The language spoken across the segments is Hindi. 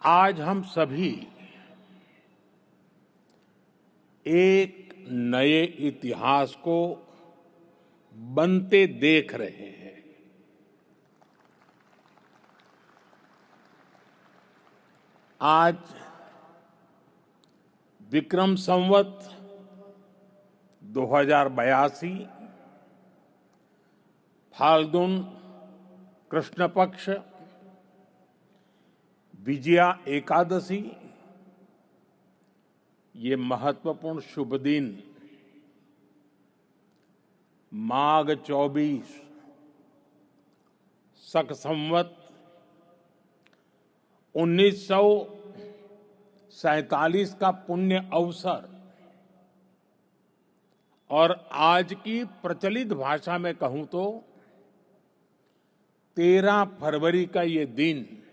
आज हम सभी एक नए इतिहास को बनते देख रहे हैं। आज विक्रम संवत 2082 फाल्गुन कृष्ण पक्ष विजया एकादशी, ये महत्वपूर्ण शुभ दिन माघ 24 शक संवत 1947 का पुण्य अवसर और आज की प्रचलित भाषा में कहूं तो 13 फरवरी का ये दिन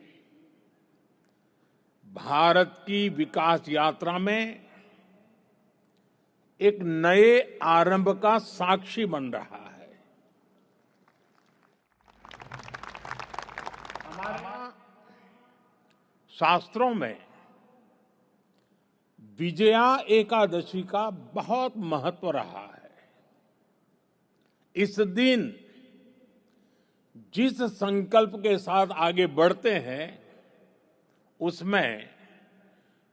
भारत की विकास यात्रा में एक नए आरंभ का साक्षी बन रहा है। हमारे शास्त्रों में विजया एकादशी का बहुत महत्व रहा है। इस दिन जिस संकल्प के साथ आगे बढ़ते हैं उसमें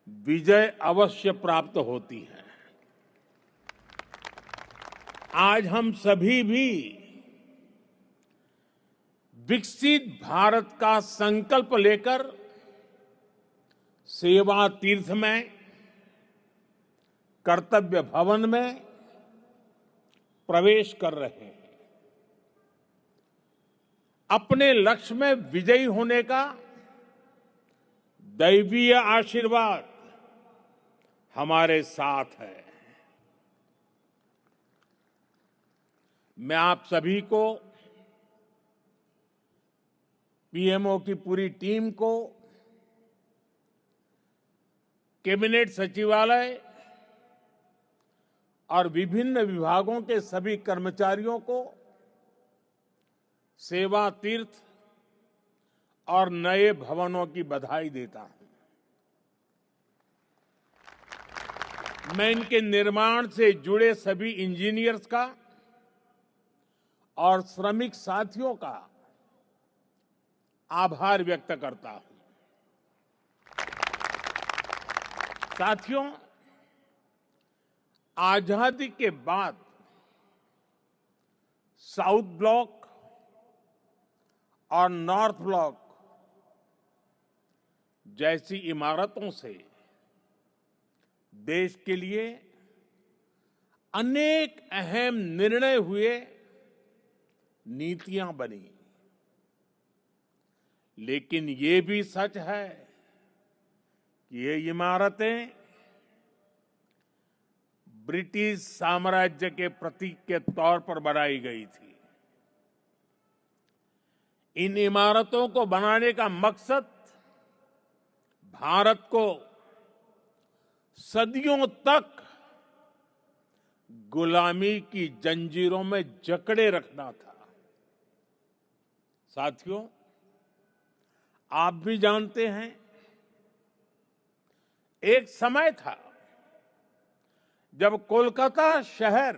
विजय अवश्य प्राप्त होती है। आज हम सभी भी विकसित भारत का संकल्प लेकर सेवा तीर्थ में, कर्तव्य भवन में प्रवेश कर रहे हैं। अपने लक्ष्य में विजयी होने का दैवीय आशीर्वाद हमारे साथ है। मैं आप सभी को, पीएमओ की पूरी टीम को, कैबिनेट सचिवालय और विभिन्न विभागों के सभी कर्मचारियों को सेवा तीर्थ और नए भवनों की बधाई देता हूं। मैं इनके निर्माण से जुड़े सभी इंजीनियर्स का और श्रमिक साथियों का आभार व्यक्त करता हूं। साथियों, आजादी के बाद साउथ ब्लॉक और नॉर्थ ब्लॉक जैसी इमारतों से देश के लिए अनेक अहम निर्णय हुए, नीतियां बनी। लेकिन ये भी सच है कि ये इमारतें ब्रिटिश साम्राज्य के प्रतीक के तौर पर बनाई गई थी। इन इमारतों को बनाने का मकसद भारत को सदियों तक गुलामी की जंजीरों में जकड़े रखना था। साथियों, आप भी जानते हैं, एक समय था जब कोलकाता शहर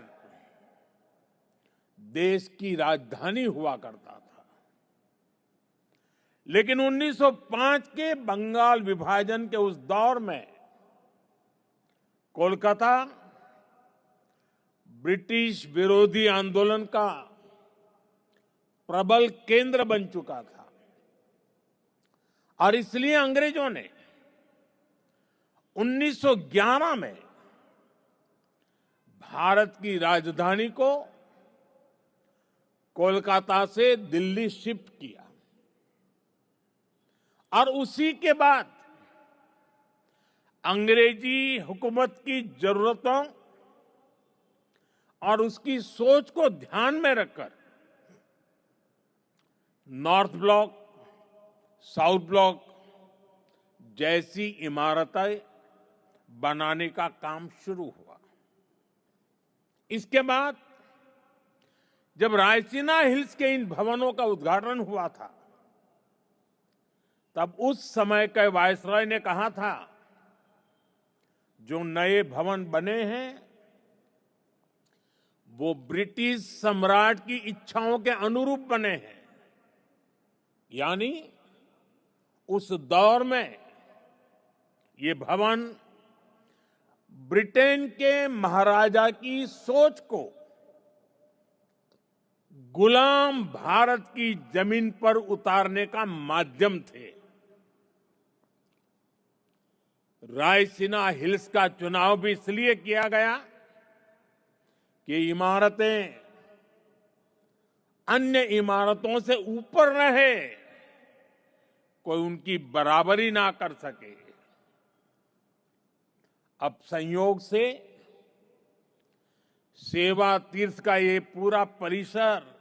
देश की राजधानी हुआ करता था। लेकिन 1905 के बंगाल विभाजन के उस दौर में कोलकाता ब्रिटिश विरोधी आंदोलन का प्रबल केंद्र बन चुका था और इसलिए अंग्रेजों ने 1911 में भारत की राजधानी को कोलकाता से दिल्ली शिफ्ट किया और उसी के बाद अंग्रेजी हुकूमत की जरूरतों और उसकी सोच को ध्यान में रखकर नॉर्थ ब्लॉक, साउथ ब्लॉक जैसी इमारतें बनाने का काम शुरू हुआ। इसके बाद जब रायसीना हिल्स के इन भवनों का उद्घाटन हुआ था तब उस समय के वायसराय ने कहा था, जो नए भवन बने हैं वो ब्रिटिश सम्राट की इच्छाओं के अनुरूप बने हैं। यानी उस दौर में ये भवन ब्रिटेन के महाराजा की सोच को गुलाम भारत की जमीन पर उतारने का माध्यम थे। रायसीना हिल्स का चुनाव भी इसलिए किया गया कि इमारतें अन्य इमारतों से ऊपर रहे, कोई उनकी बराबरी ना कर सके। अब संयोग से सेवा तीर्थ का ये पूरा परिसर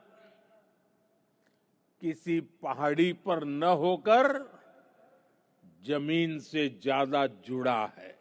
किसी पहाड़ी पर न होकर जमीन से ज्यादा जुड़ा है।